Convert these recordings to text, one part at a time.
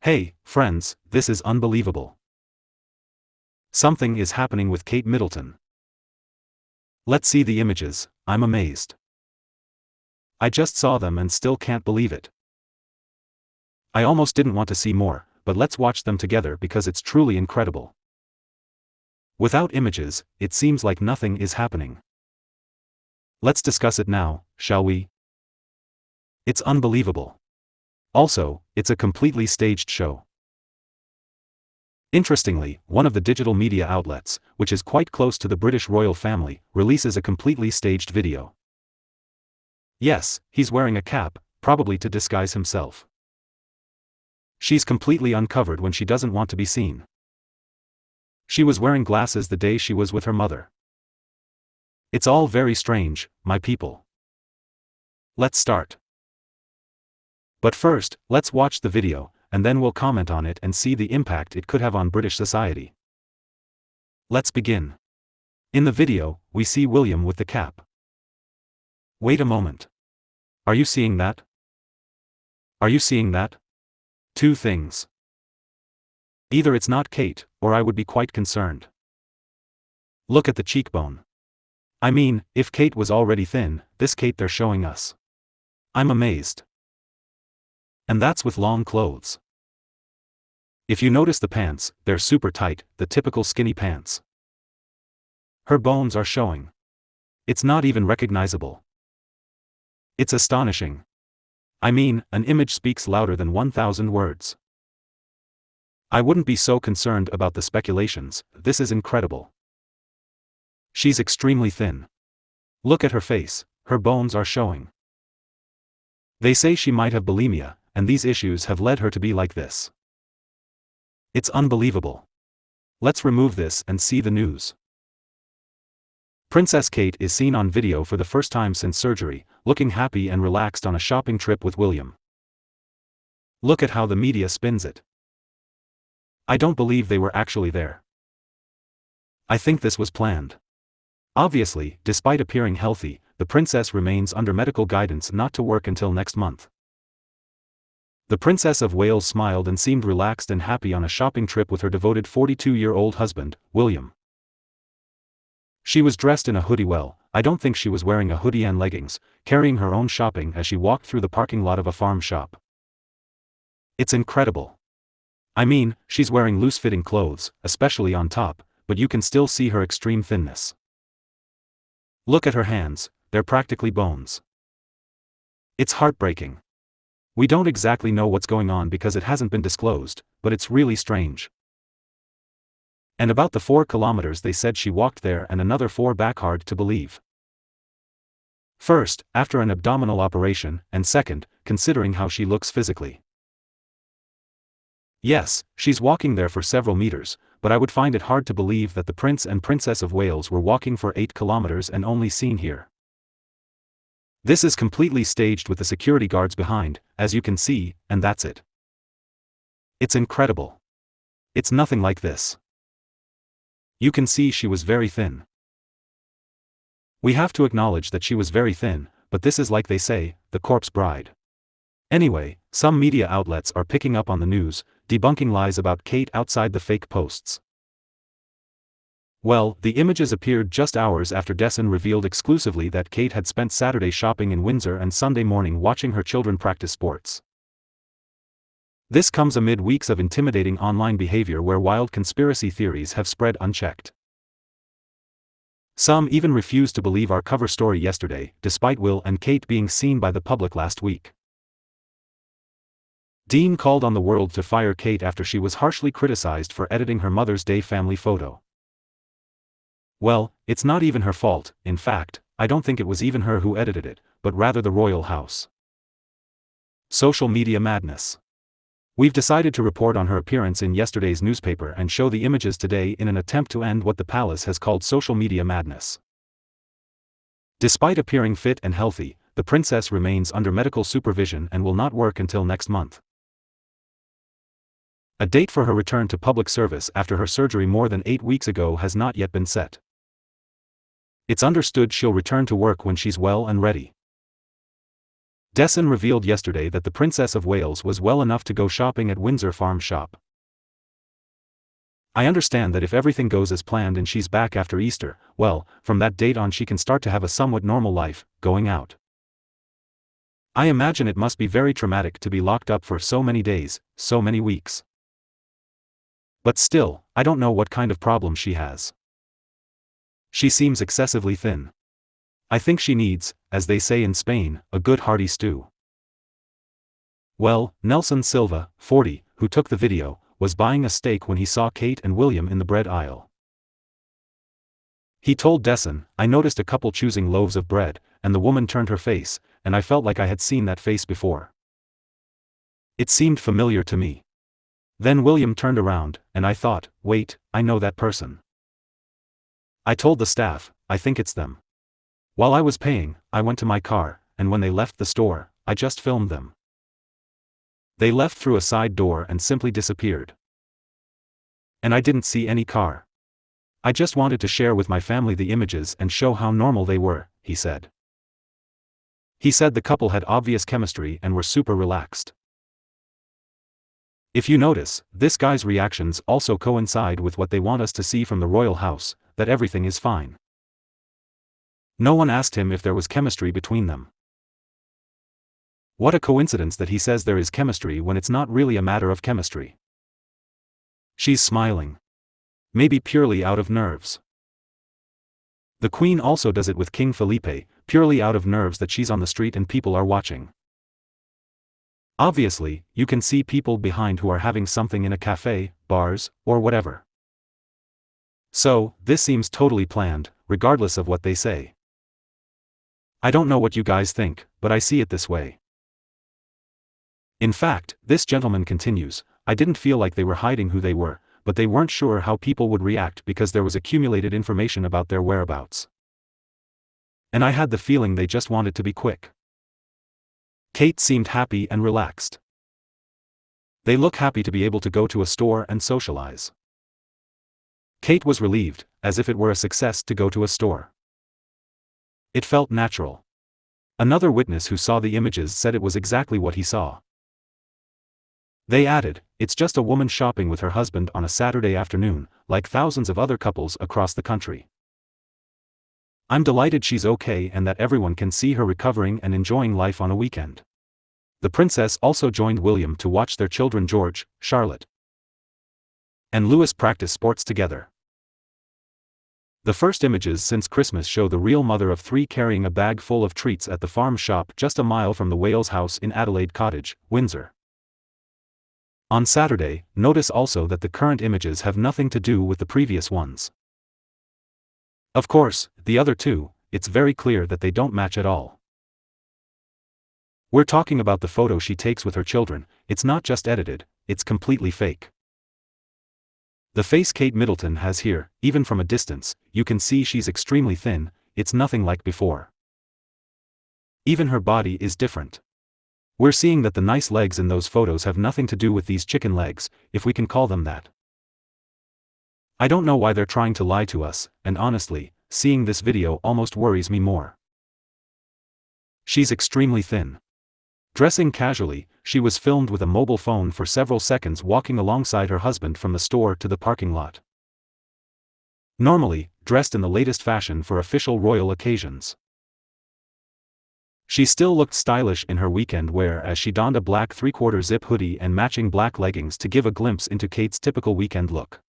Hey, friends, this is unbelievable. Something is happening with Kate Middleton. Let's see the images. I'm amazed. I just saw them and still can't believe it. I almost didn't want to see more, but let's watch them together because it's truly incredible. Without images, it seems like nothing is happening. Let's discuss it now, shall we? It's unbelievable. Also, it's a completely staged show. Interestingly, one of the digital media outlets, which is quite close to the British royal family, releases a completely staged video. Yes, he's wearing a cap, probably to disguise himself. She's completely uncovered when she doesn't want to be seen. She was wearing glasses the day she was with her mother. It's all very strange, my people. Let's start. But first, let's watch the video, and then we'll comment on it and see the impact it could have on British society. Let's begin. In the video, we see William with the cap. Wait a moment. Are you seeing that? Are you seeing that? Two things. Either it's not Kate, or I would be quite concerned. Look at the cheekbone. I mean, if Kate was already thin, this Kate they're showing us. I'm amazed. And that's with long clothes. If you notice the pants, they're super tight, the typical skinny pants. Her bones are showing. It's not even recognizable. It's astonishing. I mean, an image speaks louder than 1,000 words. I wouldn't be so concerned about the speculations, this is incredible. She's extremely thin. Look at her face, her bones are showing. They say she might have bulimia, and these issues have led her to be like this. It's unbelievable. Let's remove this and see the news. Princess Kate is seen on video for the first time since surgery, looking happy and relaxed on a shopping trip with William. Look at how the media spins it. I don't believe they were actually there. I think this was planned. Obviously, despite appearing healthy, the princess remains under medical guidance not to work until next month. The Princess of Wales smiled and seemed relaxed and happy on a shopping trip with her devoted 42-year-old husband, William. She was dressed in a hoodie. Well, I don't think she was wearing a hoodie and leggings, carrying her own shopping as she walked through the parking lot of a farm shop. It's incredible. I mean, she's wearing loose-fitting clothes, especially on top, but you can still see her extreme thinness. Look at her hands, they're practically bones. It's heartbreaking. We don't exactly know what's going on because it hasn't been disclosed, but it's really strange. And about the 4 kilometers they said she walked there and another 4 back, hard to believe. First, after an abdominal operation, and second, considering how she looks physically. Yes, she's walking there for several meters, but I would find it hard to believe that the Prince and Princess of Wales were walking for 8 kilometers and only seen here. This is completely staged with the security guards behind, as you can see, and that's it. It's incredible. It's nothing like this. You can see she was very thin. We have to acknowledge that she was very thin, but this is, like they say, the corpse bride. Anyway, some media outlets are picking up on the news, debunking lies about Kate outside the fake posts. Well, the images appeared just hours after Desson revealed exclusively that Kate had spent Saturday shopping in Windsor and Sunday morning watching her children practice sports. This comes amid weeks of intimidating online behavior where wild conspiracy theories have spread unchecked. Some even refused to believe our cover story yesterday, despite Will and Kate being seen by the public last week. Dean called on the world to fire Kate after she was harshly criticized for editing her Mother's Day family photo. Well, it's not even her fault. In fact, I don't think it was even her who edited it, but rather the royal house. Social media madness. We've decided to report on her appearance in yesterday's newspaper and show the images today in an attempt to end what the palace has called social media madness. Despite appearing fit and healthy, the princess remains under medical supervision and will not work until next month. A date for her return to public service after her surgery more than 8 weeks ago has not yet been set. It's understood she'll return to work when she's well and ready. Desson revealed yesterday that the Princess of Wales was well enough to go shopping at Windsor Farm Shop. I understand that if everything goes as planned and she's back after Easter, well, from that date on she can start to have a somewhat normal life, going out. I imagine it must be very traumatic to be locked up for so many days, so many weeks. But still, I don't know what kind of problem she has. She seems excessively thin. I think she needs, as they say in Spain, a good hearty stew. Well, Nelson Silva, 40, who took the video, was buying a steak when he saw Kate and William in the bread aisle. He told Desson, "I noticed a couple choosing loaves of bread, and the woman turned her face, and I felt like I had seen that face before. It seemed familiar to me. Then William turned around, and I thought, wait, I know that person. I told the staff, I think it's them. While I was paying, I went to my car, and when they left the store, I just filmed them. They left through a side door and simply disappeared. And I didn't see any car. I just wanted to share with my family the images and show how normal they were," he said. He said the couple had obvious chemistry and were super relaxed. If you notice, this guy's reactions also coincide with what they want us to see from the royal house, that everything is fine. No one asked him if there was chemistry between them. What a coincidence that he says there is chemistry when it's not really a matter of chemistry. She's smiling. Maybe purely out of nerves. The Queen also does it with King Felipe, purely out of nerves that she's on the street and people are watching. Obviously, you can see people behind who are having something in a cafe, bars, or whatever. So, this seems totally planned, regardless of what they say. I don't know what you guys think, but I see it this way. In fact, this gentleman continues, I didn't feel like they were hiding who they were, but they weren't sure how people would react because there was accumulated information about their whereabouts. And I had the feeling they just wanted to be quick. Kate seemed happy and relaxed. They look happy to be able to go to a store and socialize. Kate was relieved, as if it were a success to go to a store. It felt natural. Another witness who saw the images said it was exactly what he saw. They added, it's just a woman shopping with her husband on a Saturday afternoon, like thousands of other couples across the country. I'm delighted she's okay and that everyone can see her recovering and enjoying life on a weekend. The princess also joined William to watch their children George, Charlotte, and Louis practice sports together. The first images since Christmas show the real mother of three carrying a bag full of treats at the farm shop just a mile from the Wales house in Adelaide Cottage, Windsor. On Saturday, notice also that the current images have nothing to do with the previous ones. Of course, the other two, it's very clear that they don't match at all. We're talking about the photo she takes with her children, it's not just edited, it's completely fake. The face Kate Middleton has here, even from a distance, you can see she's extremely thin, it's nothing like before. Even her body is different. We're seeing that the nice legs in those photos have nothing to do with these chicken legs, if we can call them that. I don't know why they're trying to lie to us, and honestly, seeing this video almost worries me more. She's extremely thin. Dressing casually, she was filmed with a mobile phone for several seconds walking alongside her husband from the store to the parking lot. Normally, dressed in the latest fashion for official royal occasions. She still looked stylish in her weekend wear as she donned a black 3/4 zip hoodie and matching black leggings to give a glimpse into Kate's typical weekend look.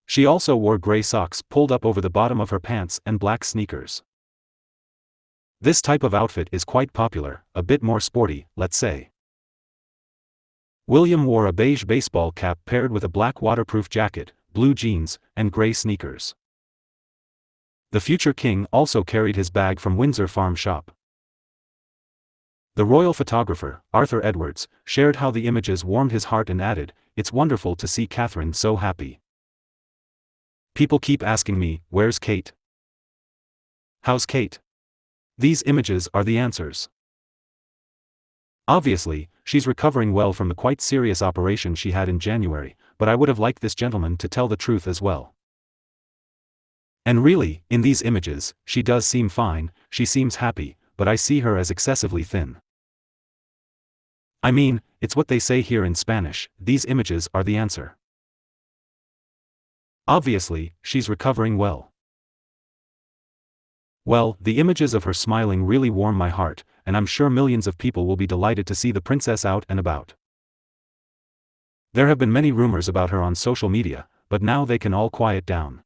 She also wore gray socks pulled up over the bottom of her pants and black sneakers. This type of outfit is quite popular, a bit more sporty, let's say. William wore a beige baseball cap paired with a black waterproof jacket, blue jeans, and gray sneakers. The future king also carried his bag from Windsor Farm Shop. The royal photographer, Arthur Edwards, shared how the images warmed his heart and added, "It's wonderful to see Catherine so happy. People keep asking me, where's Kate? How's Kate? These images are the answers." Obviously, she's recovering well from the quite serious operation she had in January, but I would have liked this gentleman to tell the truth as well. And really, in these images, she does seem fine, she seems happy, but I see her as excessively thin. I mean, it's what they say here in Spanish, these images are the answer. Obviously, she's recovering well. Well, the images of her smiling really warm my heart, and I'm sure millions of people will be delighted to see the princess out and about. There have been many rumors about her on social media, but now they can all quiet down.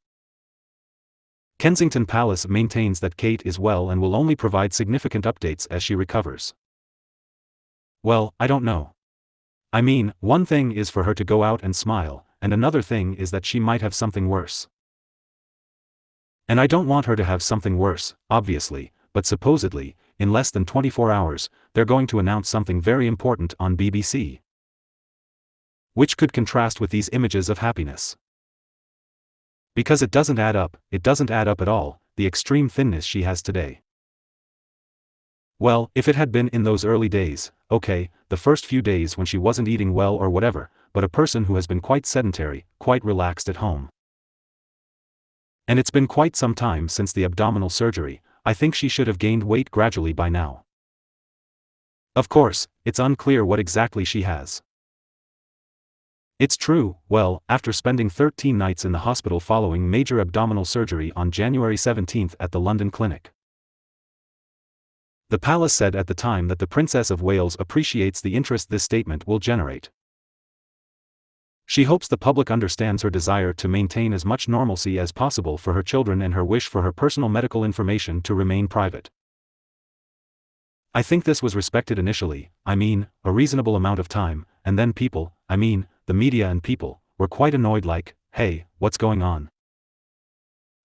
Kensington Palace maintains that Kate is well and will only provide significant updates as she recovers. Well, I don't know. I mean, one thing is for her to go out and smile, and another thing is that she might have something worse. And I don't want her to have something worse, obviously, but supposedly, in less than 24 hours, they're going to announce something very important on BBC. Which could contrast with these images of happiness. Because it doesn't add up at all, the extreme thinness she has today. Well, if it had been in those early days, okay, the first few days when she wasn't eating well or whatever, but a person who has been quite sedentary, quite relaxed at home. And it's been quite some time since the abdominal surgery, I think she should have gained weight gradually by now. Of course, it's unclear what exactly she has. It's true, well, after spending 13 nights in the hospital following major abdominal surgery on January 17 at the London clinic. The palace said at the time that the Princess of Wales appreciates the interest this statement will generate. She hopes the public understands her desire to maintain as much normalcy as possible for her children and her wish for her personal medical information to remain private. I think this was respected initially, I mean, a reasonable amount of time, and then people, I mean, the media and people, were quite annoyed like, hey, what's going on?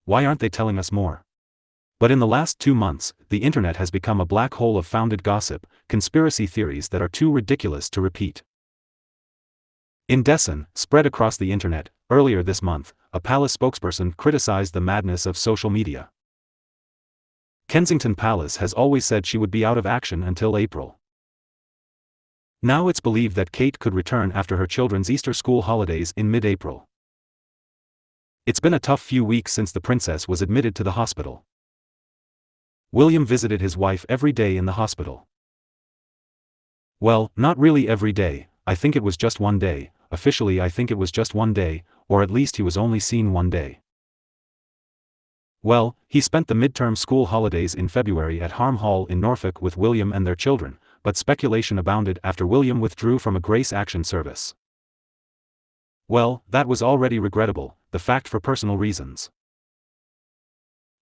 Why aren't they telling us more? But in the last 2 months, the internet has become a black hole of founded gossip, conspiracy theories that are too ridiculous to repeat. Indecent, spread across the internet, earlier this month, a palace spokesperson criticized the madness of social media. Kensington Palace has always said she would be out of action until April. Now it's believed that Kate could return after her children's Easter school holidays in mid-April. It's been a tough few weeks since the princess was admitted to the hospital. William visited his wife every day in the hospital. Well, not really every day, I think it was just one day, officially I think it was just one day, or at least he was only seen one day. Well, he spent the midterm school holidays in February at Harm Hall in Norfolk with William and their children, but speculation abounded after William withdrew from a Grace Action service. Well, that was already regrettable, the fact for personal reasons.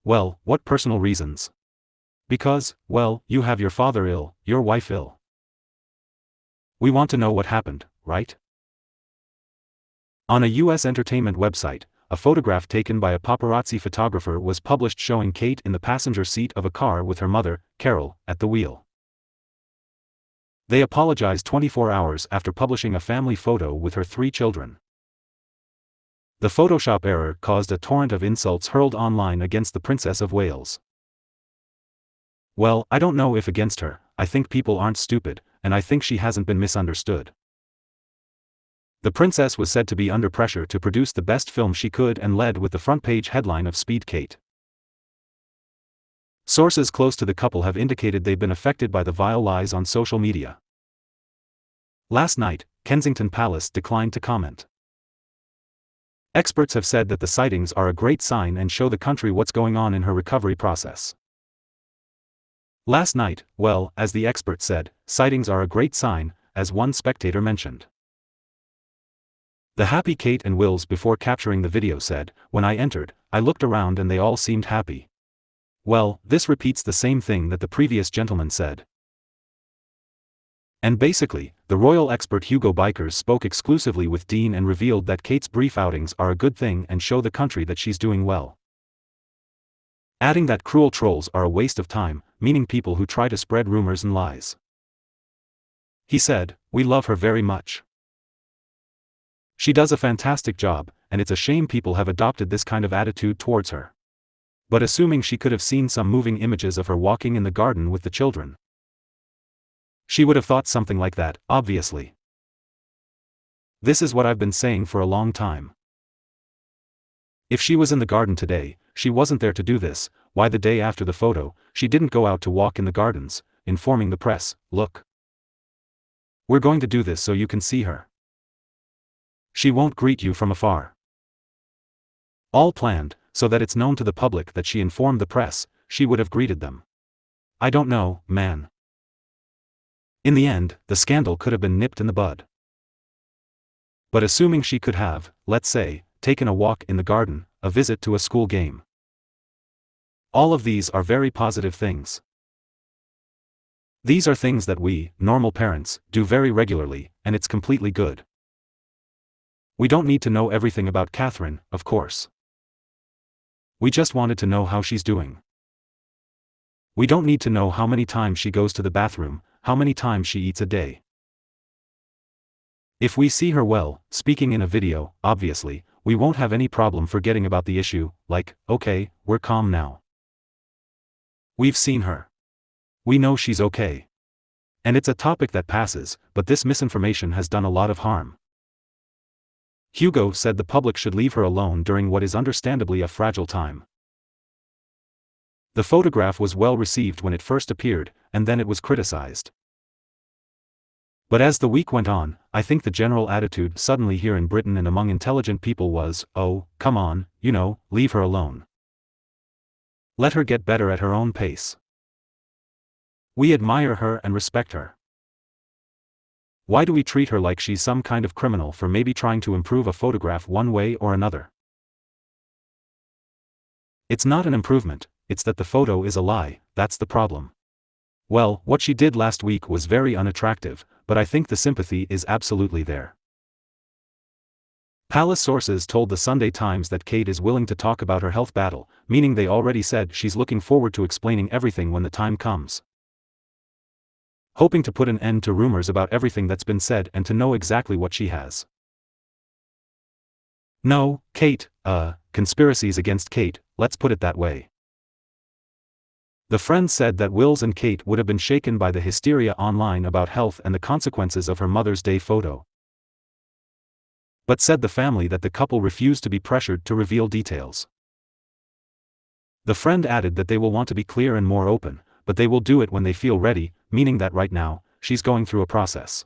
Well, what personal reasons? Because, well, you have your father ill, your wife ill. We want to know what happened, right? On a US entertainment website, a photograph taken by a paparazzi photographer was published showing Kate in the passenger seat of a car with her mother, Carol, at the wheel. They apologized 24 hours after publishing a family photo with her 3 children. The Photoshop error caused a torrent of insults hurled online against the Princess of Wales. Well, I don't know if against her, I think people aren't stupid, and I think she hasn't been misunderstood. The princess was said to be under pressure to produce the best film she could and led with the front-page headline of Speed Kate. Sources close to the couple have indicated they've been affected by the vile lies on social media. Last night, Kensington Palace declined to comment. Experts have said that the sightings are a great sign and show the country what's going on in her recovery process. Last night, well, as the expert said, sightings are a great sign, as one spectator mentioned. The happy Kate and Wills before capturing the video said, "When I entered, I looked around and they all seemed happy." Well, this repeats the same thing that the previous gentleman said. And basically, the royal expert Hugo Bikers spoke exclusively with Dean and revealed that Kate's brief outings are a good thing and show the country that she's doing well. Adding that cruel trolls are a waste of time, meaning people who try to spread rumors and lies. He said, "We love her very much. She does a fantastic job, and it's a shame people have adopted this kind of attitude towards her." But assuming she could have seen some moving images of her walking in the garden with the children, she would have thought something like that, obviously. This is what I've been saying for a long time. If she was in the garden today, she wasn't there to do this, why the day after the photo, she didn't go out to walk in the gardens, informing the press, "Look. We're going to do this so you can see her. She won't greet you from afar." All planned, so that it's known to the public that she informed the press, she would have greeted them. I don't know, man. In the end, the scandal could have been nipped in the bud. But assuming she could have, let's say, taken a walk in the garden, a visit to a school game. All of these are very positive things. These are things that we, normal parents, do very regularly, and it's completely good. We don't need to know everything about Catherine, of course. We just wanted to know how she's doing. We don't need to know how many times she goes to the bathroom, how many times she eats a day. If we see her well, speaking in a video, obviously, we won't have any problem forgetting about the issue, like, okay, we're calm now. We've seen her. We know she's okay. And it's a topic that passes, but this misinformation has done a lot of harm. Hugo said the public should leave her alone during what is understandably a fragile time. The photograph was well received when it first appeared, and then it was criticized. But as the week went on, I think the general attitude suddenly here in Britain and among intelligent people was, oh, come on, leave her alone. Let her get better at her own pace. We admire her and respect her. Why do we treat her like she's some kind of criminal for maybe trying to improve a photograph one way or another? It's not an improvement, it's that the photo is a lie, that's the problem. Well, what she did last week was very unattractive, but I think the sympathy is absolutely there. Palace sources told the Sunday Times that Kate is willing to talk about her health battle, meaning they already said she's looking forward to explaining everything when the time comes. Hoping to put an end to rumors about everything that's been said and to know exactly what she has. No, Kate, conspiracies against Kate, let's put it that way. The friend said that Wills and Kate would have been shaken by the hysteria online about health and the consequences of her Mother's Day photo. But said the family that the couple refused to be pressured to reveal details. The friend added that they will want to be clear and more open, but they will do it when they feel ready, meaning that right now, she's going through a process.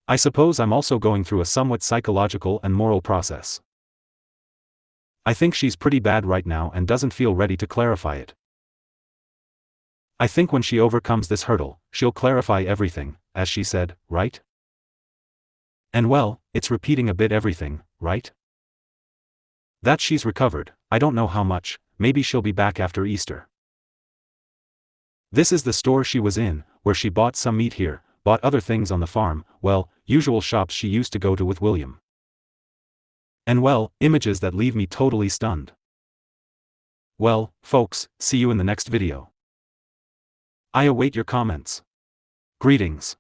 I suppose I'm also going through a somewhat psychological and moral process. I think she's pretty bad right now and doesn't feel ready to clarify it. I think when she overcomes this hurdle, she'll clarify everything, as she said, right? And well, it's repeating a bit everything, right? That she's recovered, I don't know how much, maybe she'll be back after Easter. This is the store she was in, where she bought some meat here, bought other things on the farm, well, usual shops she used to go to with William. And well, images that leave me totally stunned. Well, folks, see you in the next video. I await your comments. Greetings.